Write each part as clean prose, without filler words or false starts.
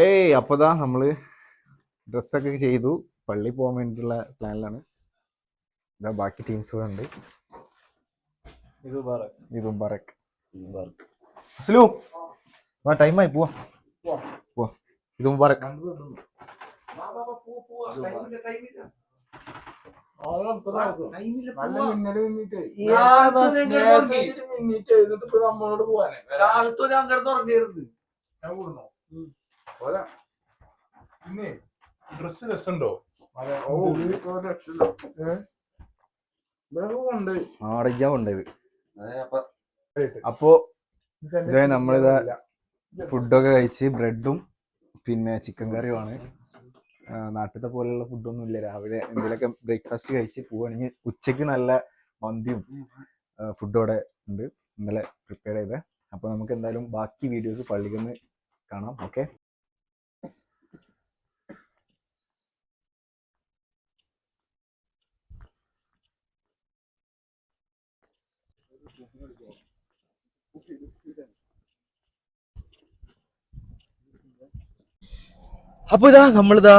ഏയ് അപ്പതാ നമ്മള് ഡ്രസ്സൊക്കെ ചെയ്തു പള്ളി പോകാൻ വേണ്ടിയിട്ടുള്ള പ്ലാനിലാണ്. ഇതാ ബാക്കി ടീംസ് കൂടെ ഉണ്ട്. ഇത് മുബാറക് അസ്ലു ആ ടൈമായി പോവാ പോവാ. ഇത് മുബാറക് നല്ല മിന്നല് നമ്മളോട് പോവാനേ ഞാൻ കിടന്നുറങ്ങിയിരുന്നു. ഞാൻ കൂടുന്നോ പിന്നെ ഡ്രസ് രസമുണ്ടോ? കൊണ്ടത്. അപ്പോ നമ്മളിതാ ഫുഡൊക്കെ കഴിച്ച് ബ്രെഡും പിന്നെ ചിക്കൻ കറിയുമാണ്. നാട്ടിലത്തെ പോലെയുള്ള ഫുഡൊന്നും ഇല്ല. രാവിലെ എന്തെങ്കിലുമൊക്കെ ബ്രേക്ക്ഫാസ്റ്റ് കഴിച്ച് പോവുകയാണെങ്കിൽ ഉച്ചയ്ക്ക് നല്ല മന്തിയും ഫുഡും അവിടെ ഉണ്ട്, ഇന്നലെ പ്രിപ്പയർ ചെയ്തത്. അപ്പോൾ നമുക്ക് എന്തായാലും ബാക്കി വീഡിയോസ് പള്ളിയിൽ നിന്ന് കാണാം. ഓക്കെ. അപ്പോൾ നമ്മളിതാ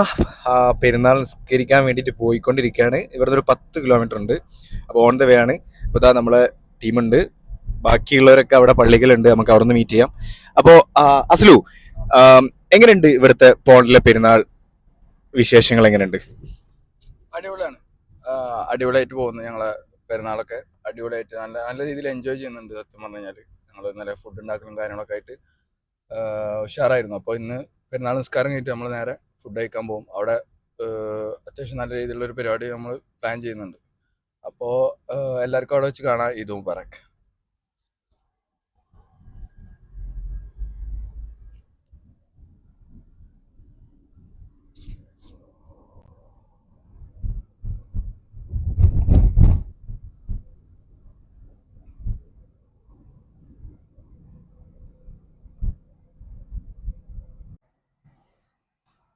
പെരുന്നാൾ നിസ്കരിക്കാൻ വേണ്ടിയിട്ട് പോയിക്കൊണ്ടിരിക്കുകയാണ്. ഇവിടുന്ന് ഒരു 10 കിലോമീറ്റർ ഉണ്ട്. അപ്പോൾ ഓൺ ദ വേ ആണ്. അപ്പോൾ നമ്മളെ ടീമുണ്ട്, ബാക്കിയുള്ളവരൊക്കെ അവിടെ പള്ളികളുണ്ട്. നമുക്ക് അവിടെ നിന്ന് മീറ്റ് ചെയ്യാം. അപ്പോൾ അസ്ലു, എങ്ങനെയുണ്ട് ഇവിടുത്തെ പോണ്ടിലെ പെരുന്നാൾ വിശേഷങ്ങൾ? എങ്ങനെയുണ്ട്? അടിപൊളിയാണ്, അടിപൊളിയായിട്ട് പോകുന്നു. ഞങ്ങളെ പെരുന്നാളൊക്കെ അടിപൊളിയായിട്ട് നല്ല നല്ല രീതിയിൽ എൻജോയ് ചെയ്യുന്നുണ്ട്. സത്യം പറഞ്ഞു കഴിഞ്ഞാൽ ഞങ്ങൾ നല്ല ഫുഡ് ഉണ്ടാക്കലും കാര്യങ്ങളൊക്കെ ആയിട്ട് ഉഷാറായിരുന്നു. അപ്പോൾ ഇന്ന് പെരുന്നാൾ നിസ്കാരം കഴിഞ്ഞിട്ട് നമ്മൾ നേരെ ഫുഡ് കഴിക്കാൻ പോകും. അവിടെ അത്യാവശ്യം നല്ല രീതിയിലുള്ളൊരു പരിപാടി നമ്മൾ പ്ലാൻ ചെയ്യുന്നുണ്ട്. അപ്പോൾ എല്ലാവർക്കും അവിടെ വെച്ച് കാണാം. ഈദ് മുബാറക്.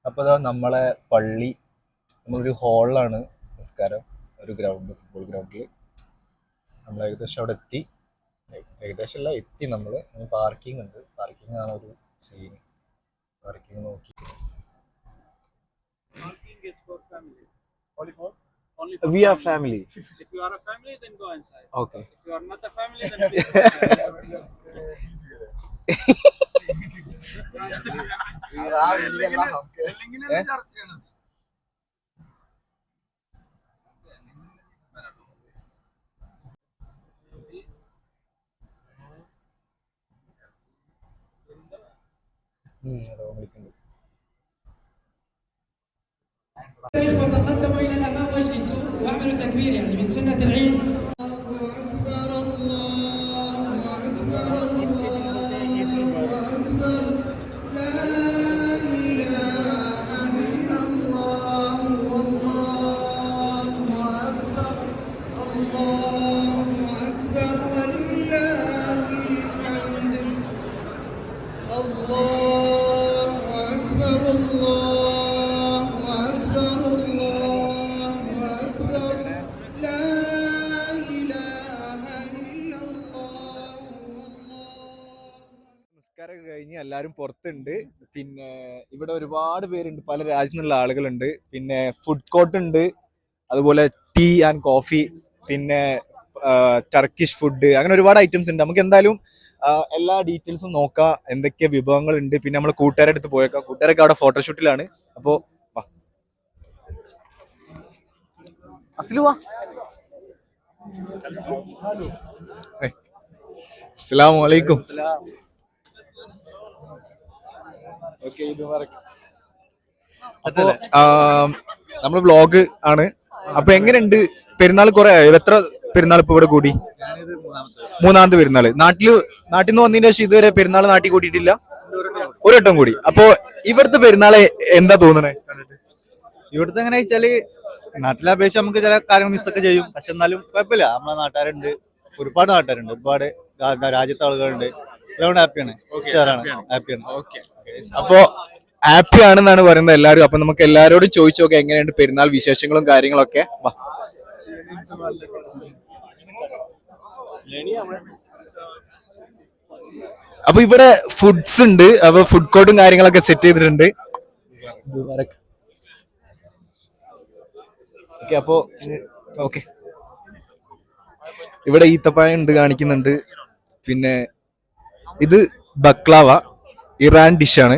അപ്പോൾ നമ്മളെ പള്ളി നമ്മളൊരു ഹാളിലാണ് നിസ്കാരം, ഒരു ഗ്രൗണ്ട്, ഫുട്ബോൾ ഗ്രൗണ്ടിൽ. നമ്മൾ ഏകദേശം അവിടെ എത്തി. ഏകദേശം അല്ല, എത്തി. നമ്മൾ പാർക്കിംഗ് ഉണ്ട്. പാർക്കിംഗ് ആണ് ഒരു സീൻ. പാർക്കിംഗ് നോക്കി. We are family. If you are a family, then go inside. Okay. If you are not a family, then please. وتقدموا الى الامام واجلسوا واعملوا تكبير يعني من سنه العيد. നിസ്കാരമൊക്കെ കഴിഞ്ഞ് എല്ലാവരും പുറത്തുണ്ട്. പിന്നെ ഇവിടെ ഒരുപാട് പേരുണ്ട്, പല രാജ്യത്തു നിന്നുള്ള ആളുകളുണ്ട്. പിന്നെ ഫുഡ് കോർട്ട് ഉണ്ട്, അതുപോലെ ടീ ആൻഡ് കോഫി, പിന്നെ ടർക്കിഷ് ഫുഡ്, അങ്ങനെ ഒരുപാട് ഐറ്റംസ് ഉണ്ട്. നമുക്ക് എന്തായാലും എല്ലാ ഡീറ്റെയിൽസും നോക്കാം, എന്തൊക്കെ വിഭവങ്ങളുണ്ട്. പിന്നെ നമ്മൾ കൂട്ടുകാരുടെ അടുത്ത് പോയേക്കാം. കൂട്ടുകാരൊക്കെ അവിടെ ഫോട്ടോഷൂട്ടിലാണ്. അപ്പോൾ അസ്ലുവാ, അസ്സലാമു അലൈക്കും. അപ്പോ നമ്മള് വ്ളോഗ് ആണ്. അപ്പൊ എങ്ങനെയുണ്ട് പെരുന്നാൾ? കുറെ ആയോ? എത്ര പെരുന്നാൾ ഇപ്പൊ ഇവിടെ കൂടി? മൂന്നാമത്തെ പെരുന്നാള്. നാട്ടിൽ നിന്ന് വന്നതിന് ശേഷം ഇതുവരെ പെരുന്നാൾ നാട്ടിൽ കൂട്ടിയിട്ടില്ല, ഒരു വട്ടം കൂടി. അപ്പൊ ഇവിടുത്തെ പെരുന്നാളെ എന്താ തോന്നണേ? ഇവിടുത്തെ എങ്ങനെ വെച്ചാല് നാട്ടിലെ അപേക്ഷിച്ച് നമുക്ക് ചില കാര്യങ്ങൾ മിസ്സൊക്കെ ചെയ്യും. പക്ഷെ എന്നാലും കുഴപ്പമില്ല. നമ്മളെ നാട്ടുകാരുണ്ട്, ഒരുപാട് നാട്ടുകാരുണ്ട്, ഒരുപാട് രാജ്യത്തെ ആളുകളുണ്ട്. എല്ലാം ഹാപ്പിയാണ്, ഹാപ്പിയാണ്. അപ്പോ ഹാപ്പി ആണെന്നാണ് പറയുന്നത് എല്ലാവരും. അപ്പൊ നമുക്ക് എല്ലാവരോടും ചോദിച്ചു നോക്കാം എങ്ങനെയുണ്ട് പെരുന്നാൾ വിശേഷങ്ങളും കാര്യങ്ങളൊക്കെ. അപ്പൊ ഇവിടെ ഫുഡ്സ് ഉണ്ട്. അപ്പൊ ഫുഡ് കോർട്ടും കാര്യങ്ങളൊക്കെ സെറ്റ് ചെയ്തിട്ടുണ്ട്. അപ്പോ ഓക്കെ, ഇവിടെ ഈത്തപ്പഴം ഉണ്ട് കാണിക്കുന്നുണ്ട്. പിന്നെ ഇത് ബക്ലാവ, ഇറാൻ ഡിഷാണ്.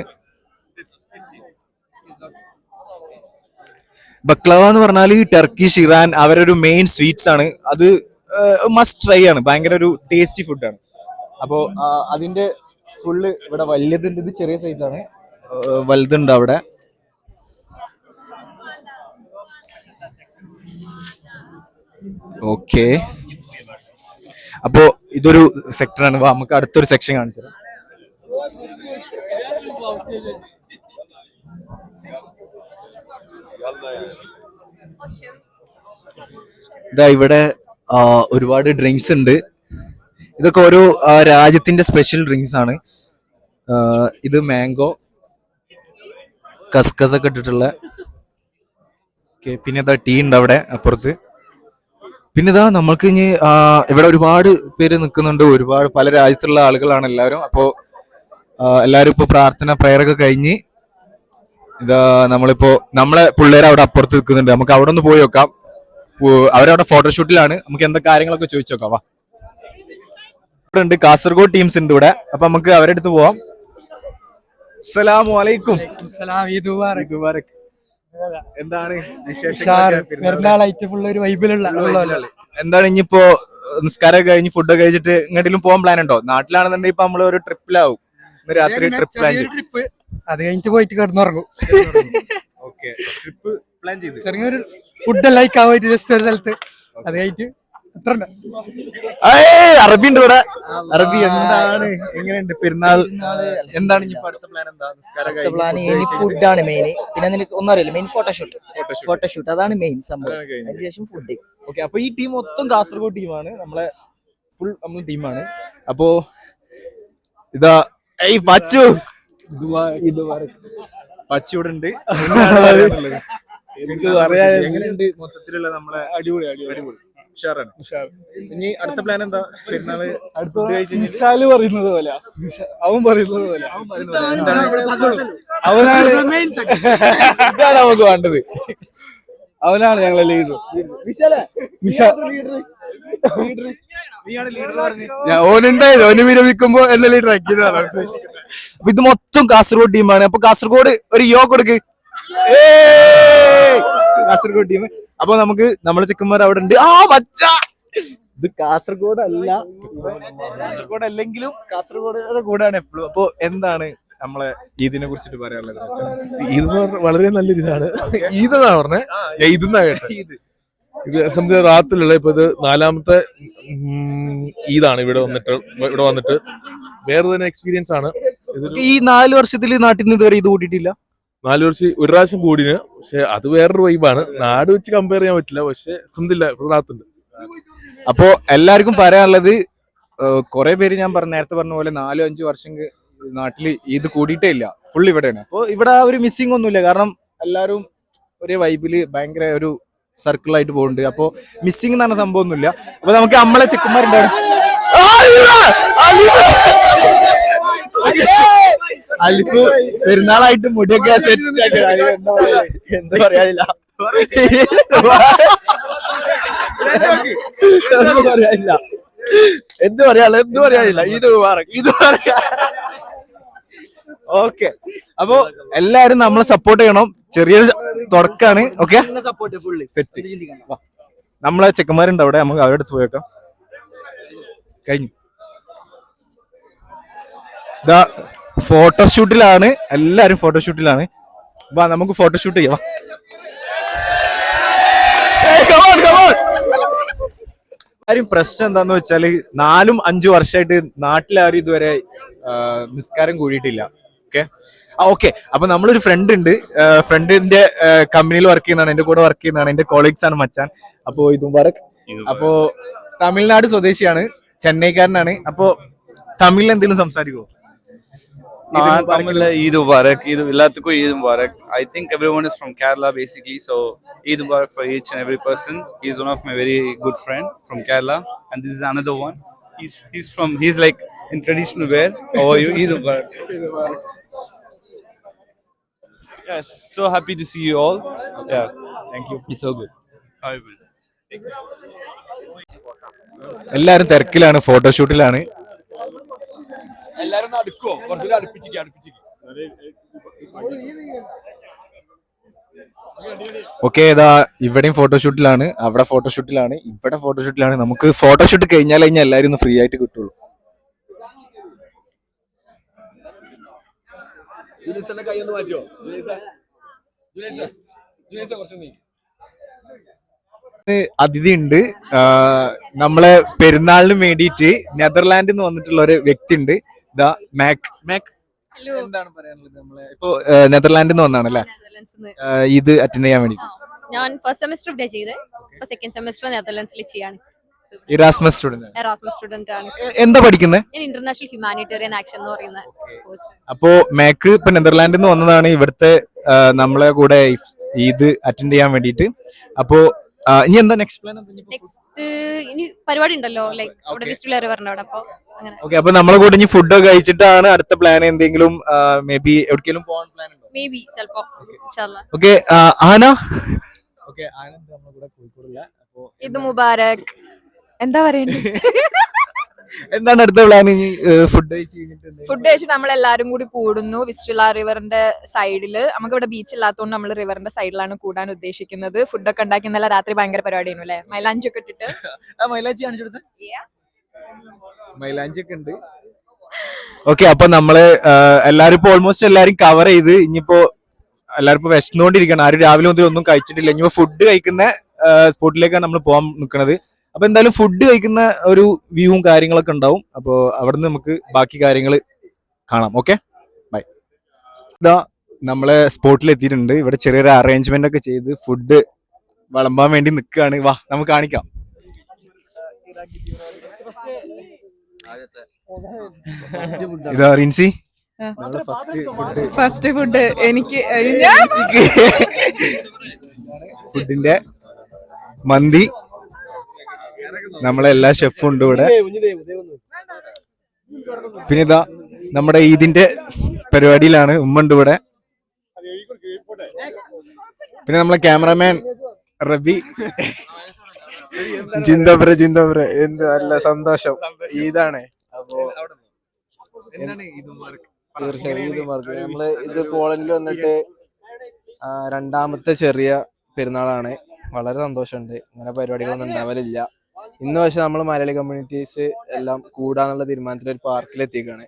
ബക്ലാവ എന്ന് പറഞ്ഞാൽ ടർക്കിഷ്, ഇറാൻ അവരൊരു മെയിൻ സ്വീറ്റ്സ് ആണ്. അത് മസ്റ്റ് ട്രൈ ആണ്. ഭയങ്കര ഒരു ടേസ്റ്റി ഫുഡാണ്. അപ്പോൾ അതിന്റെ ഫുള്ള് ഇവിടെ വലിയതുണ്ട്. ഇത് ചെറിയ സൈസാണ്, വലുതുണ്ട് അവിടെ. ഓക്കെ, അപ്പോ ഇതൊരു സെക്ടറാണ്. നമുക്ക് അടുത്തൊരു സെക്ഷൻ കാണിച്ചു തരാം. ഇതാ ഇവിടെ ഒരുപാട് ഡ്രിങ്ക്സ് ഉണ്ട്. ഇതൊക്കെ ഓരോ രാജ്യത്തിന്റെ സ്പെഷ്യൽ ഡ്രിങ്ക്സ് ആണ്. ഇത് മാംഗോ, കസ്കസ് ഒക്കെ ഇട്ടിട്ടുള്ള. പിന്നെ ഇതാ ടീ ഉണ്ട് അവിടെ അപ്പുറത്ത്. പിന്നെ ഇതാ നമ്മൾക്ക് ഇനി ഇവിടെ ഒരുപാട് പേര് നിൽക്കുന്നുണ്ട്. ഒരുപാട് പല രാജ്യത്തുള്ള ആളുകളാണ് എല്ലാവരും. അപ്പോൾ എല്ലാവരും ഇപ്പോൾ പ്രാർത്ഥന പ്രയറൊക്കെ കഴിഞ്ഞ് ഇതാ നമ്മളിപ്പോ നമ്മളെ പിള്ളേർ അവിടെ അപ്പുറത്ത് നിൽക്കുന്നുണ്ട്. നമുക്ക് അവിടെ ഒന്ന് പോയി നോക്കാം. അവരവിടെ ഫോട്ടോഷൂട്ടിലാണ്. നമുക്ക് എന്താ കാര്യങ്ങളൊക്കെ ചോദിച്ചു നോക്കാം. വാ, ഇവിടെ ഉണ്ട് കാസർഗോഡ് ടീംസ് ഉണ്ട് ഇവിടെ. അപ്പൊ നമുക്ക് അവരുടെ അടുത്ത് പോവാം. അസ്സലാമു അലൈക്കും. എന്താണ് എന്താണ് ഇനിയിപ്പോ നിസ്കാരം കഴിഞ്ഞ് ഫുഡൊക്കെ കഴിച്ചിട്ട് എങ്ങോട്ടെങ്കിലും പോകാൻ പ്ലാൻ ഉണ്ടോ? നാട്ടിലാണെന്നുണ്ടെങ്കിൽ ഇപ്പൊ നമ്മള് ഒരു ട്രിപ്പിലാവും. ഇന്ന് രാത്രി ട്രിപ്പ് പ്ലാൻ ചെയ്യും. അത് കഴിഞ്ഞിട്ട് പോയിട്ട് കിടന്നുറങ്ങും. ഓക്കെ, ട്രിപ്പ് പ്ലാൻ ചെയ്ത് ചെറിയൊരു ഫുഡെല്ലാം കഴിക്കാൻ പോയിട്ട് ജസ്റ്റ് ഒരു സ്ഥലത്ത്. അത് കഴിഞ്ഞിട്ട് എത്ര അറബി ഉണ്ട് ഇവിടെ. അറബി എന്താണ്, എങ്ങനെയുണ്ട് പെരുന്നാൾ? എന്താണ് ഇനി അടുത്ത പ്ലാൻ? എന്താ പ്ലാൻ? ഇനി ഫുഡാണ് മെയിൻ. പിന്നെ നിനക്ക് ഒന്നും അറിയില്ല, മെയിൻ ഫോട്ടോഷൂട്ട് അതാണ് മെയിൻ സംഭവം. അതിനുശേഷം ഫുഡ്. ഓക്കെ, അപ്പൊ ഈ ടീം മൊത്തം കാസർഗോഡ് ടീമാണ്. നമ്മളെ ഫുൾ നമ്മൾ ടീമാണ്. അപ്പോ ഇതാ പച്ചു പച്ചു ഇവിടെ ഉണ്ട്. എങ്ങനെയുണ്ട് മൊത്തത്തിലുള്ള നമ്മളെ? അടിപൊളി ഉഷാറാണ്. ഇനി അടുത്ത പ്ലാൻ എന്താ? പെരുന്നാള് വിശാല് പറയുന്നത് പോലെ, അവൻ പറയുന്നത് പോലെ അവനാണ് ഇതാണ് നമുക്ക് വേണ്ടത്. അവനാണ് ഞങ്ങളെ ലീഡർ. ഓനുണ്ടായത്, ഓന് വിരമിക്കുമ്പോ എന്നെ ലീഡർ ആക്കിയതാണ്. അപ്പൊ ഇത് മൊത്തം കാസർഗോഡ് ടീമാണ്. അപ്പൊ കാസർഗോഡ് ഒരു യോ കൊടുക്ക്. കാസർഗോഡ് ടീം. അപ്പൊ നമുക്ക് നമ്മളെ ചെക്കന്മാർ അവിടെ ഉണ്ട്. ഇത് കാസർഗോഡ് അല്ല, കാസർഗോഡ് അല്ലെങ്കിലും കാസർഗോഡ് കൂടാണ് എപ്പോഴും. അപ്പൊ എന്താണ് നമ്മളെ ഈദിനെ കുറിച്ചിട്ട് പറയാനുള്ളത്? ഇത് വളരെ നല്ലൊരു ഇതാണ്. ഈദെന്നാ പറഞ്ഞേ, ഇതെന്നാ കേട്ടോ. ഇത് റാത്തിലുള്ള ഇപ്പൊ ഇത് 4ാമത്തെ ഈദാണ് ഇവിടെ വന്നിട്ട് വേറെ തന്നെ എക്സ്പീരിയൻസ് ആണ്. ഈ 4 വർഷത്തിൽ നാട്ടിൽ നിന്ന് ഇതുവരെ ഇത് കൂട്ടിയിട്ടില്ല. 4 വർഷം ഒരു പ്രാവശ്യം കൂടിന്. പക്ഷെ അത് വേറൊരു വൈബാണ്. നാട് വെച്ച് കമ്പയർ ചെയ്യാൻ പറ്റില്ല. പക്ഷെ റാത്തുണ്ട്. അപ്പോ എല്ലാവർക്കും പറയാനുള്ളത്, കുറെ പേര് ഞാൻ നേരത്തെ പറഞ്ഞ പോലെ 4-5 വർഷം നാട്ടില് ഇത് കൂടിയിട്ടേ ഇല്ല. ഫുൾ ഇവിടെയാണ്. അപ്പൊ ഇവിടെ ആ ഒരു മിസ്സിംഗ് ഒന്നുമില്ല. കാരണം എല്ലാവരും ഒരേ വൈബില് ഭയങ്കര ഒരു സർക്കിളായിട്ട് പോകുന്നുണ്ട്. അപ്പൊ മിസ്സിംഗ് എന്ന് പറഞ്ഞ സംഭവം ഒന്നുമില്ല. അപ്പൊ നമുക്ക് നമ്മളെ ചെക്കന്മാരുണ്ടാവും. അലിഫ് പെരുന്നാളായിട്ട് മുടിയൊക്കെ എന്താ പറയാനില്ല. എന്ത് പറയാനില്ല. ഇത് പറയാ. ഓക്കെ, അപ്പൊ എല്ലാരും നമ്മളെ സപ്പോർട്ട് ചെയ്യണം. ചെറിയ തുടക്കാണ്. Okay, set. നമ്മളെ ചെക്കന്മാരുണ്ട് അവിടെ. നമുക്ക് അവരുടെ അടുത്ത് പോയേക്കാം. കഴിഞ്ഞു. ഇതാ ഫോട്ടോഷൂട്ടിലാണ്, എല്ലാരും ഫോട്ടോഷൂട്ടിലാണ്. വാ, നമുക്ക് ഫോട്ടോഷൂട്ട് ചെയ്യാം. കാര്യം പ്രശ്നം എന്താന്ന് വെച്ചാല് 4-5 വർഷമായിട്ട് നാട്ടിലാരും ഇതുവരെ നിസ്കാരം കൂടിയിട്ടില്ല. ഓക്കെ, അപ്പൊ നമ്മളൊരു ഫ്രണ്ട് ഉണ്ട്. ഫ്രണ്ടിന്റെ കമ്പനിയിൽ വർക്ക് ചെയ്യുന്നതാണ്, എന്റെ കൂടെ വർക്ക് ചെയ്യുന്നതാണ്, എന്റെ കോളീഗ്സ് ആണ് മച്ചാൻ. അപ്പോ ഇത് മുബാറക്. അപ്പോ തമിഴ്നാട് സ്വദേശിയാണ്, ചെന്നൈക്കാരനാണ്. അപ്പോ തമിഴിൽ എന്തെങ്കിലും സംസാരിക്കുമോ? Eid Mubarak. Eid Mubarak. I think everyone is from Kerala basically, so Eid Mubarak for each and every person. He is one of my very good friend from Kerala, and this is another one. He's like in traditional wear. How are you? Eid Mubarak. Yes, so happy to see you all. Yeah, thank you. It's so good. I will. എല്ലാരും തിരക്കിലാണ്, ഫോട്ടോഷൂട്ടിലാണ്. എല്ലാരും അടുക്കോ കുറച്ചുകൂടി അടുപ്പിച്ചിരിക്കും. Okay, ഇതാ ഇവിടെയും ഫോട്ടോഷൂട്ടിലാണ്, അവിടെ ഫോട്ടോഷൂട്ടിലാണ്, ഇവിടെ ഫോട്ടോഷൂട്ടിലാണ്. നമുക്ക് photoshoot കഴിഞ്ഞാൽ എല്ലാവരും ഒന്ന് ഫ്രീ ആയിട്ട് കിട്ടുള്ളൂ. കൈയൊന്ന് മാറ്റോ കുറച്ച് അതിഥി ഉണ്ട്. നമ്മളെ പെരുന്നാളിന് വേണ്ടിയിട്ട് നെതർലാൻഡിൽ നിന്ന് വന്നിട്ടുള്ള ഒരു വ്യക്തി ഉണ്ട്. ദാ മാക് എന്താണ് പറയാനുള്ളത്? നമ്മളെ ഇപ്പോ നെതർലാൻഡിൽ നിന്ന് വന്നാണ് അല്ലേ ഇത് അറ്റൻഡ് ചെയ്യാൻ വേണ്ടി? ഞാൻ ഫസ്റ്റ് സെമസ്റ്റർ ഇവിടെ ചെയ്തേ, ഇപ്പൊ സെക്കൻഡ് സെമസ്റ്റർ നെതർലാൻഡ്സിൽ ചെയ്യാണ്. ഇറാസ്മസ് സ്റ്റുഡന്റ് ആണ്. എന്താ പഠിക്കുന്നത്? ഞാൻ ഇന്റർനാഷണൽ ഹ്യൂമാനിറ്റേറിയൻ ആക്ഷൻ എന്ന് പറയുന്ന കോഴ്സ്. അപ്പോ മാക്ക് ഇപ്പൊ നെതർലാൻഡിൽ നിന്ന് വന്നതാണ് ഇവിടുത്തെ നമ്മളെ കൂടെ ഇത് അറ്റൻഡ് ചെയ്യാൻ വേണ്ടിയിട്ട്. അപ്പോ ഇനി എന്താ നെക്സ്റ്റ് ഇനി പരിപാടി ഉണ്ടല്ലോ, ലൈക്ക് അവിടെ വിസ്റ്റുല റിവറിന്റെ അവിടെ. അപ്പൊ അങ്ങനെ ഓക്കെ, അപ്പൊ നമ്മളെ കൂടെ ഇനി ഫുഡൊക്കെ കഴിച്ചിട്ടാണ് അടുത്ത പ്ലാൻ. എന്തെങ്കിലും മേ ബി എവിടേക്കെങ്കിലും പോകാൻ പ്ലാൻ ഉണ്ടോ? മേ ബി ചിലപ്പോ ഇൻഷാല്ലാ. ഓക്കെ, ആന ഓക്കെ, ആന നമ്മളെ കൂടെ കോഴിക്കോടില്ല. അപ്പോ ഈദ് മുബാരക്. എന്താ പറയുന്നത്? എന്താണ് അടുത്ത പ്ലാൻ? ഇനി ഫുഡ് കഴിച്ചിട്ട് നമ്മൾ എല്ലാരും കൂടി കൂടുന്നു വിസ്റ്റുല റിവറിന്റെ സൈഡില്. നമുക്ക് ഇവിടെ ബീച്ച് ഇല്ലാത്തതുകൊണ്ട് നമ്മൾ റിവറിന്റെ സൈഡിലാണ് കൂടാൻ ഉദ്ദേശിക്കുന്നത്. ഫുഡൊക്കെ ഉണ്ടാക്കി ഇന്നലെ രാത്രി ഭയങ്കര പരിപാടിയായിരുന്നു അല്ലെ, മൈലാഞ്ചി ഒക്കെ ഇട്ടിട്ട്. മൈലാഞ്ചി ഒക്കെ ഉണ്ട്. ഓക്കെ, അപ്പൊ നമ്മള് എല്ലാരും ഇപ്പൊ ഓൾമോസ്റ്റ് എല്ലാരും കവർ ചെയ്ത് ഇനിയിപ്പോ എല്ലാരും ഇപ്പൊ വിശന്നുകൊണ്ടിരിക്കണം. ആരും രാവിലെ മുതൽ ഒന്നും കഴിച്ചിട്ടില്ല. ഇനിയിപ്പോ ഫുഡ് കഴിക്കുന്ന സ്പോട്ടിലേക്കാണ് നമ്മൾ പോകാൻ നിൽക്കുന്നത്. അപ്പൊ എന്തായാലും ഫുഡ് കഴിക്കുന്ന ഒരു വ്യൂവും കാര്യങ്ങളൊക്കെ ഉണ്ടാവും. അപ്പൊ അവിടുന്ന് നമുക്ക് ബാക്കി കാര്യങ്ങൾ കാണാം. Okay, bye. ഇതാ നമ്മളെ സ്പോട്ടിൽ എത്തിയിട്ടുണ്ട്. ഇവിടെ ചെറിയൊരു അറേഞ്ച്മെന്റ് ഒക്കെ ചെയ്ത് ഫുഡ് വിളമ്പാൻ വേണ്ടി നിൽക്കുകയാണ്. വാ, നമുക്ക് കാണിക്കാം. ഇതാ റിൻസി, ഫസ്റ്റ് ഫുഡ് എനിക്ക് ഫുഡിന്റെ മന്തി. നമ്മളെ എല്ലാ ഷെഫും ഉണ്ട് ഇവിടെ. പിന്നെ ഇതാ നമ്മുടെ ഇതിന്റെ പരിപാടിയിലാണ്, ഉമ്മ ഉണ്ട് ഇവിടെ. പിന്നെ നമ്മളെ ക്യാമറമാൻ റബി. ജിന്തോബ്ര എന്ത് നല്ല സന്തോഷം. ഇതാണ് തീർച്ചയായും നമ്മള് ഇത് പോളണ്ടിൽ വന്നിട്ട് രണ്ടാമത്തെ ചെറിയ പെരുന്നാളാണ്. വളരെ സന്തോഷമുണ്ട്. ഇങ്ങനെ പരിപാടികളൊന്നും ഉണ്ടാവലില്ല. ഇന്ന് പക്ഷെ നമ്മൾ മലയാളി കമ്മ്യൂണിറ്റീസ് എല്ലാം കൂടാന്നുള്ള തീരുമാനത്തിൽ ഒരു പാർക്കിൽ എത്തിക്കുകയാണ്.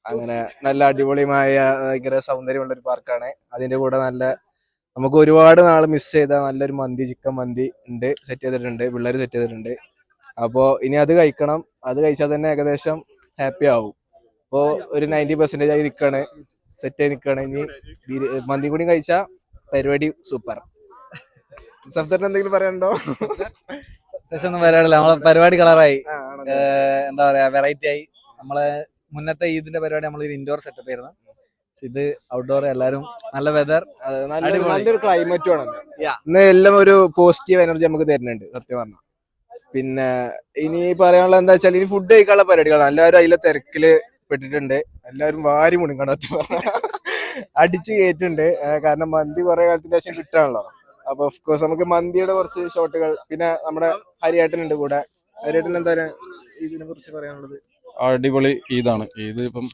അങ്ങനെ നല്ല അടിപൊളിയായ ഭയങ്കര സൗന്ദര്യമുള്ള ഒരു പാർക്കാണ്. അതിന്റെ കൂടെ നല്ല നമുക്ക് ഒരുപാട് നാൾ മിസ് ചെയ്ത നല്ലൊരു മന്തി, ചിക്കൻ മന്തി ഉണ്ട്, സെറ്റ് ചെയ്തിട്ടുണ്ട്, പിള്ളേർ സെറ്റ് ചെയ്തിട്ടുണ്ട്. അപ്പോൾ ഇനി അത് കഴിക്കണം. അത് കഴിച്ചാൽ തന്നെ ഏകദേശം ഹാപ്പി ആവും. അപ്പോൾ ഒരു 90% ആയി നിൽക്കുകയാണ്, സെറ്റ് ആയി നിൽക്കുകയാണ്. ഇനി മന്തി കൂടി കഴിച്ചാൽ പരിപാടി സൂപ്പർ. സബ്ജക്ട് എന്തെങ്കിലും പറയാനുണ്ടോ? ഒന്നും പറയാനില്ല. നമ്മളെ പരിപാടി കളറായി, എന്താ പറയാ, വെറൈറ്റി ആയി. നമ്മളെ മുന്നത്തെ ഈദിന്റെ പരിപാടി നമ്മളൊരു ഇൻഡോർ സെറ്റപ്പ് ആയിരുന്നു. ഇത് ഔട്ട്ഡോർ, എല്ലാരും നല്ല വെതർ, നല്ലൊരു ക്ലൈമറ്റും ആണ് ഇന്ന്. എല്ലാം ഒരു പോസിറ്റീവ് എനർജി നമുക്ക് തരുന്നുണ്ട് സത്യം പറഞ്ഞാൽ. പിന്നെ ഇനി പറയാനുള്ള എന്താ വെച്ചാൽ ഇനി ഫുഡ് കഴിക്കാനുള്ള പരിപാടികളാണ്. എല്ലാവരും അതിലെ തിരക്കില് പെട്ടിട്ടുണ്ട്. എല്ലാവരും വാരി മുണിക്കണം, അടിച്ചു കയറ്റുണ്ട്. കാരണം മന്തി കുറെ കാലത്തിന് ശേഷം കിട്ടാണല്ലോ. അപ്പൊ ഓഫ് കോഴ്സ് നമുക്ക് മന്തിയുടെ കുറച്ച് ഷോട്ടുകൾ. പിന്നെ നമ്മുടെ ഹരിയേട്ടനുണ്ട് കൂടെ. ഹരിയേട്ടൻ എന്താണ് ഇതിനെ കുറിച്ച് പറയാനുള്ളത്? അടിപൊളി ഈദാണ്. ഈദ് ഇപ്പം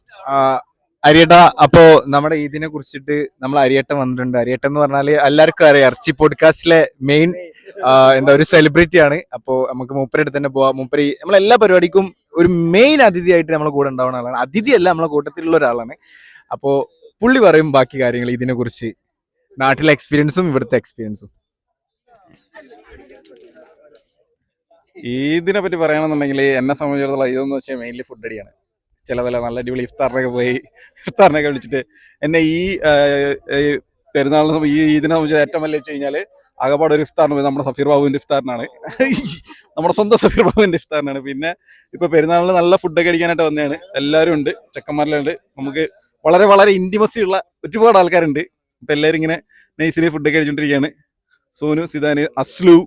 അരിയേട്ട, അപ്പോ നമ്മുടെ ഇതിനെ കുറിച്ചിട്ട് നമ്മൾ അരിയേട്ടൻ വന്നിട്ടുണ്ട്. അരിയേട്ടൻ എന്ന് പറഞ്ഞാല് എല്ലാവർക്കും അറിയാം, ഇറച്ചി പോഡ്കാസ്റ്റിലെ മെയിൻ ഒരു സെലിബ്രിറ്റി ആണ്. അപ്പോ നമുക്ക് മൂപ്പരടുത്ത് തന്നെ പോവാം. മൂപ്പര് നമ്മളെല്ലാ പരിപാടിക്കും ഒരു മെയിൻ അതിഥിയായിട്ട് നമ്മളെ കൂടെ ഉണ്ടാവുന്ന ആളാണ്. അതിഥിയല്ല, നമ്മളെ കൂട്ടത്തിലുള്ള ഒരാളാണ്. അപ്പോ പുള്ളി പറയും ബാക്കി കാര്യങ്ങൾ ഇതിനെ കുറിച്ച്, നാട്ടിലെ എക്സ്പീരിയൻസും ഇവിടുത്തെ എക്സ്പീരിയൻസും. ഈദിനെ പറ്റി പറയുകയാണെന്നുണ്ടെങ്കിൽ എന്നെ സംബന്ധിച്ചിടത്തോളം ഇതെന്ന് വെച്ചാൽ മെയിൻലി ഫുഡ് അടിയാണ്. ചില നല്ല അടിപൊളി ഇഫ്താറിനൊക്കെ വിളിച്ചിട്ട് എന്നെ ഈ പെരുന്നാളിന് ഈ ഈദിനെ സംബന്ധിച്ച് ഏറ്റവും വലിയ വെച്ച് കഴിഞ്ഞാൽ ആകപ്പാട് ഒരു ഇഫ്താറിന് നമ്മുടെ സഫീർ ബാബുവിന്റെ ഇഫ്താറിനാണ്. നമ്മുടെ സ്വന്തം സഫീർ ബാബുവിന്റെ ഇഫ്താറിനാണ്. പിന്നെ ഇപ്പൊ പെരുന്നാളിന് നല്ല ഫുഡൊക്കെ അടിക്കാനായിട്ട് വന്നതാണ്. എല്ലാവരും ഉണ്ട്, ചെക്കന്മാരിലുണ്ട്. നമുക്ക് വളരെ വളരെ ഇന്റിമസി ഉള്ള ഒരുപാട് ആൾക്കാരുണ്ട്. ഇപ്പൊ എല്ലാവരും ഇങ്ങനെ നൈസിന് ഫുഡൊക്കെ കഴിച്ചുകൊണ്ടിരിക്കുകയാണ്. സോനു, സിദാന്, അസ്ലു,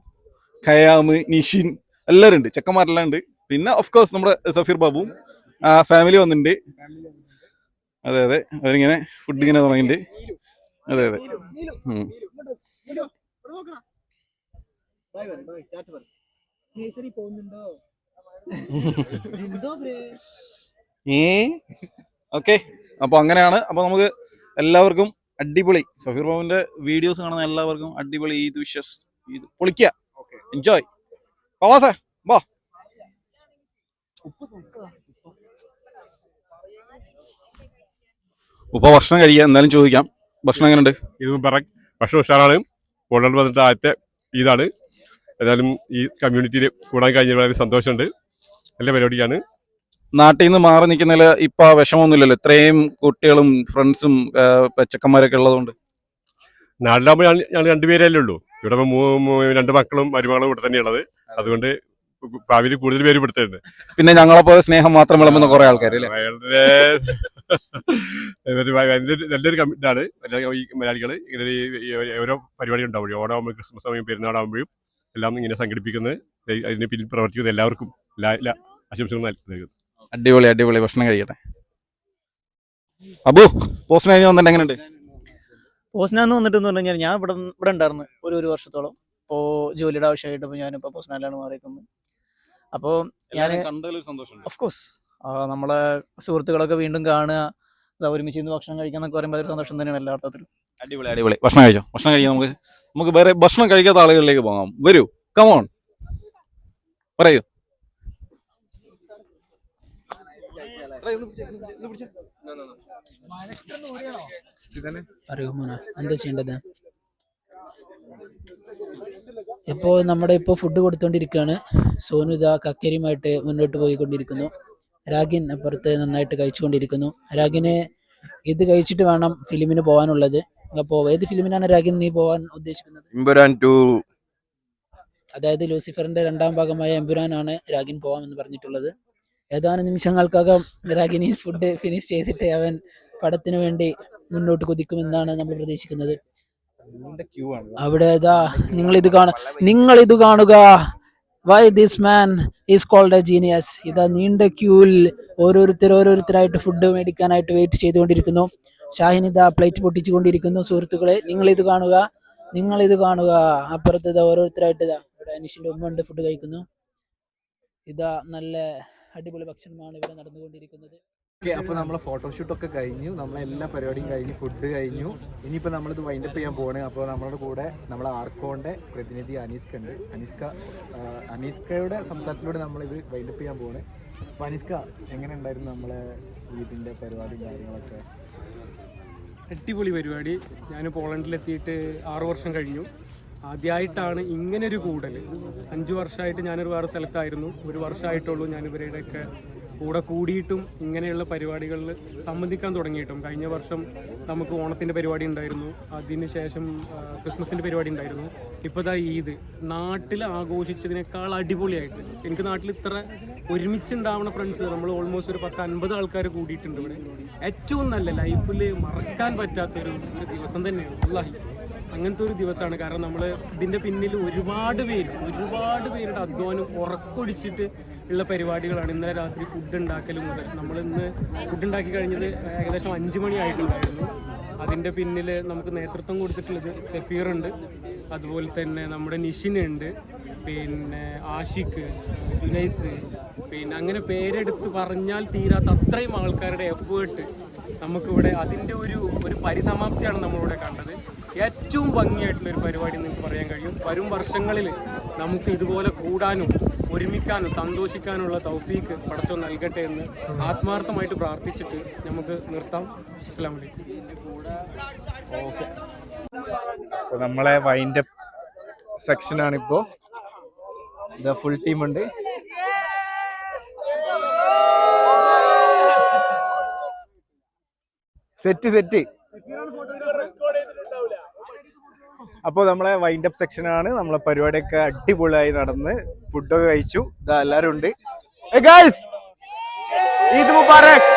ഖയാമ്, നിഷിൻ എല്ലാവരും ഉണ്ട്, ചെക്കന്മാരെല്ലാം ഉണ്ട്. പിന്നെ ഓഫ് കോഴ്സ് നമ്മുടെ സഫീർ ബാബുവും ഫാമിലി വന്നിട്ടുണ്ട്. അതെ അതെ, അവരിങ്ങനെ ഫുഡ് ഇങ്ങനെ തുടങ്ങിയിട്ടുണ്ട്. അതെ അതെ. ഓക്കെ, അപ്പൊ അങ്ങനെയാണ്. അപ്പൊ നമുക്ക് എല്ലാവർക്കും അടിപൊളി സഫീർ ബാബുവിന്റെ വീഡിയോസ് കാണുന്ന എല്ലാവർക്കും അടിപൊളി ഈദ് വിഷസ്. ഈദ് പൊളിക്കുക, എൻജോയ്. വാ ഉപ്പ ഭക്ഷണം കഴിക്കാം, എന്തായാലും ചോദിക്കാം. ഭക്ഷണം എങ്ങനെയുണ്ട്? ഇത് മുബറക്, ഭക്ഷണം ഉഷാറാണ്. പോളണ്ട് വന്നിട്ട് ആദ്യത്തെ ഈദാണ്. ഏതായാലും ഈ കമ്മ്യൂണിറ്റിയിൽ കൂടാൻ കഴിഞ്ഞ വളരെ സന്തോഷമുണ്ട്. നല്ല പരിപാടിയാണ്. നാട്ടിൽ നിന്ന് മാറി നിൽക്കുന്നതിൽ ഇപ്പൊ വിഷമമൊന്നുമില്ലല്ലോ, ഇത്രയും കുട്ടികളും ഫ്രണ്ട്സും ചെക്കന്മാരൊക്കെ ഉള്ളതുകൊണ്ട്. നാട്ടിലാകുമ്പോൾ ഞങ്ങൾ രണ്ടുപേരല്ലേ ഉള്ളൂ. ഇവിടെ 2 മക്കളും മരുമകളും ഇവിടെ തന്നെയുള്ളത്. അതുകൊണ്ട് ഭാവിയിൽ കൂടുതൽ പേര് ഇവിടുത്തെ. പിന്നെ ഞങ്ങളെപ്പോലെ സ്നേഹം മാത്രം വിളമ്പുന്ന കുറെ ആൾക്കാർ അല്ലേ? നല്ലൊരു ഇതാണ് ഈ മലയാളികൾ. ഇങ്ങനെ ഓരോ പരിപാടി ഉണ്ടാവുകയും ഓണാകുമ്പോൾ ക്രിസ്മസ് ആകുമ്പോഴും പെരുന്നാളാകുമ്പോഴും എല്ലാം ഇങ്ങനെ സംഘടിപ്പിക്കുന്നത്. അതിന് പിന്നിൽ പ്രവർത്തിക്കുന്ന എല്ലാവർക്കും ആശംസകൾ നൽകുന്നു. അടിപൊളി അടിപൊളി. ഭക്ഷണം കഴിക്കട്ടെ. അബു, പോസ്റ്റിന് കഴിഞ്ഞ് വന്നിട്ട് എങ്ങനെയുണ്ട്? പോസ്റ്റിനാന്ന് വന്നിട്ടെന്ന് പറഞ്ഞു കഴിഞ്ഞാൽ ഞാൻ ഇവിടെ ഉണ്ടായിരുന്നു ഒരു വർഷത്തോളം. ഇപ്പോൾ ജോലിയുടെ ആവശ്യമായിട്ട് ഞാനിപ്പോൾ പോസ്റ്റിനാലാണ് മാറിയിരിക്കുന്നത്. അപ്പോൾ ഞാൻ ഓഫ് കോഴ്സ് നമ്മളെ സുഹൃത്തുക്കളൊക്കെ വീണ്ടും കാണുക, ഒരുമിച്ച് ഇന്ന് ഭക്ഷണം കഴിക്കാൻ എന്നൊക്കെ പറയുമ്പോൾ ഒരു സന്തോഷം തന്നെയാണ് എല്ലാ അർത്ഥത്തിലും. അടിപൊളി അടിപൊളി. ഭക്ഷണം കഴിച്ചോ? ഭക്ഷണം കഴിക്കാം. നമുക്ക് വേറെ ഭക്ഷണം കഴിക്കാത്ത ആളുകളിലേക്ക് പോകാം. വരൂ, കമോൺ, പറയൂ. എന്താ ചെയ്യേണ്ടത്? ഇപ്പോൾ നമ്മുടെ ഫുഡ് കൊടുത്തോണ്ടിരിക്കുകയാണ്. സോനു ഇതാ കക്കരിയുമായിട്ട് മുന്നോട്ട് പോയിക്കൊണ്ടിരിക്കുന്നു. രാഗിൻ അപ്പുറത്ത് നന്നായിട്ട് കഴിച്ചുകൊണ്ടിരിക്കുന്നു. രാഗിന് ഇത് കഴിച്ചിട്ട് വേണം ഫിലിമിന് പോകാനുള്ളത്. അപ്പോൾ ഏത് ഫിലിമിനാണ് രാഗിൻ നീ പോകാൻ ഉദ്ദേശിക്കുന്നത്? എമ്പുരാൻ 2. അതായത് ലൂസിഫറിന്റെ 2ാം ഭാഗമായ എമ്പുരാനാണ് രാഗിൻ പോകാമെന്ന് പറഞ്ഞിട്ടുള്ളത്. ഏതാനും നിമിഷങ്ങൾക്കകം രാഗിനി ഫുഡ് ഫിനിഷ് ചെയ്തിട്ട് അവൻ പടത്തിന് വേണ്ടി മുന്നോട്ട് കുതിക്കുമെന്നാണ് നമ്മൾ പ്രതീക്ഷിക്കുന്നത്. അവിടെ നിങ്ങൾ ഇത് കാണുക. Why this man is called a genius. ഇതാ നീണ്ട ക്യൂവിൽ ഓരോരുത്തരായിട്ട് ഫുഡ് മേടിക്കാനായിട്ട് വെയിറ്റ് ചെയ്തുകൊണ്ടിരിക്കുന്നു. ഷാഹിൻ ഇതാ പ്ലേറ്റ് പൊട്ടിച്ചുകൊണ്ടിരിക്കുന്നു. സുഹൃത്തുക്കളെ, നിങ്ങൾ ഇത് കാണുക. അപ്പുറത്ത് ഇതാ ഓരോരുത്തരായിട്ട് ഇതാ ഇവിടെ അനീഷിന്റെ ഉമ്മ ഉണ്ട്, ഫുഡ് കഴിക്കുന്നു. ഇതാ നല്ല അടിപൊളി ഭക്ഷണമാണ് ഇവിടെ നടന്നുകൊണ്ടിരിക്കുന്നത്. ഓക്കെ, അപ്പോൾ നമ്മളെ ഫോട്ടോഷൂട്ടൊക്കെ കഴിഞ്ഞു, നമ്മളെല്ലാ പരിപാടിയും കഴിഞ്ഞു, ഫുഡ് കഴിഞ്ഞു. ഇനിയിപ്പോൾ നമ്മളിത് വൈൻഡപ്പ് ചെയ്യാൻ പോവാണ്. അപ്പോൾ നമ്മളുടെ കൂടെ നമ്മളെ ആർക്കോന്റെ പ്രതിനിധി അനീസ്ക ഉണ്ട്. അനീസ്കയുടെ സംസാരത്തിലൂടെ നമ്മളിത് വൈൻഡപ്പ് ചെയ്യാൻ പോവാണ്. അപ്പോൾ അനീസ്ക, എങ്ങനെ ഉണ്ടായിരുന്നു നമ്മളെ ഇതിൻ്റെ പരിപാടിയും കാര്യങ്ങളൊക്കെ? അടിപൊളി പരിപാടി. ഞാൻ പോളണ്ടിലെത്തിയിട്ട് 6 വർഷം കഴിഞ്ഞു. ആദ്യമായിട്ടാണ് ഇങ്ങനൊരു കൂടൽ. 5 വർഷമായിട്ട് ഞാനൊരു വേറെ സ്ഥലത്തായിരുന്നു. 1 വർഷമായിട്ടുള്ളൂ ഞാൻ ഇവരുടെയൊക്കെ കൂടെ കൂടിയിട്ടും ഇങ്ങനെയുള്ള പരിപാടികളിൽ സംബന്ധിക്കാൻ തുടങ്ങിയിട്ടും. കഴിഞ്ഞ വർഷം നമുക്ക് ഓണത്തിൻ്റെ പരിപാടി ഉണ്ടായിരുന്നു, അതിന് ശേഷം ക്രിസ്മസിൻ്റെ പരിപാടി ഉണ്ടായിരുന്നു. ഇപ്പോൾ ദാ ഈദ് നാട്ടിൽ ആഘോഷിച്ചതിനേക്കാൾ അടിപൊളിയായിട്ട് എനിക്ക് നാട്ടിൽ ഇത്ര ഒരുമിച്ചുണ്ടാവുന്ന ഫ്രണ്ട്സ് നമ്മൾ ഓൾമോസ്റ്റ് ഒരു 10-50 ആൾക്കാർ കൂടിയിട്ടുണ്ട് ഇവിടെ. ഏറ്റവും നല്ല ലൈഫിൽ മറക്കാൻ പറ്റാത്തൊരു ദിവസം തന്നെയാണ് അല്ലാഹി. അങ്ങനത്തെ ഒരു ദിവസമാണ്. കാരണം നമ്മൾ ഇതിൻ്റെ പിന്നിൽ ഒരുപാട് പേരുടെ അധ്വാനം ഉറക്കൊഴിച്ചിട്ട് ഉള്ള പരിപാടികളാണ്. ഇന്നലെ രാത്രി ഫുഡ് ഉണ്ടാക്കൽ മുതൽ നമ്മളിന്ന് ഫുഡ് ഉണ്ടാക്കി കഴിഞ്ഞത് ഏകദേശം 5 മണിയായിട്ടുണ്ടായിരുന്നു. അതിൻ്റെ പിന്നിൽ നമുക്ക് നേതൃത്വം കൊടുത്തിട്ടുള്ളത് സഫീറുണ്ട്, അതുപോലെ തന്നെ നമ്മുടെ നിഷിനുണ്ട്, പിന്നെ ആഷിഖ്, ജുനൈസ്, പിന്നെ അങ്ങനെ പേരെടുത്ത് പറഞ്ഞാൽ തീരാത്ത അത്രയും ആൾക്കാരുടെ എഫേർട്ട് നമുക്കിവിടെ അതിൻ്റെ ഒരു പരിസമാപ്തിയാണ് നമ്മളിവിടെ കണ്ടത്. ഏറ്റവും ഭംഗിയായിട്ടുള്ളൊരു പരിപാടി നിങ്ങൾക്ക് പറയാൻ കഴിയും. വരും വർഷങ്ങളിൽ നമുക്ക് ഇതുപോലെ കൂടാനും ഒരുമിക്കാനും സന്തോഷിക്കാനുള്ള തൗഫീക്ക് പടച്ചോൻ നൽകട്ടെ എന്ന് ആത്മാർത്ഥമായിട്ട് പ്രാർത്ഥിച്ചിട്ട് നമുക്ക് നിർത്താം. അസ്സലാമു അലൈക്കും. ഓക്കെ, അപ്പോൾ നമ്മളെ വൈൻഡപ്പ് സെക്ഷനാണിപ്പോൾ. ഇത് ഫുൾ ടീമുണ്ട്. സെറ്റ്. അപ്പോൾ നമ്മളെ വൈൻഡപ്പ് സെക്ഷനാണ്. നമ്മളെ പരിപാടിയൊക്കെ അടിപൊളിയായി നടന്ന് ഫുഡൊക്കെ കഴിച്ചു. ഇതാ എല്ലാവരും ഉണ്ട്. ഈദ് മുബാറക്.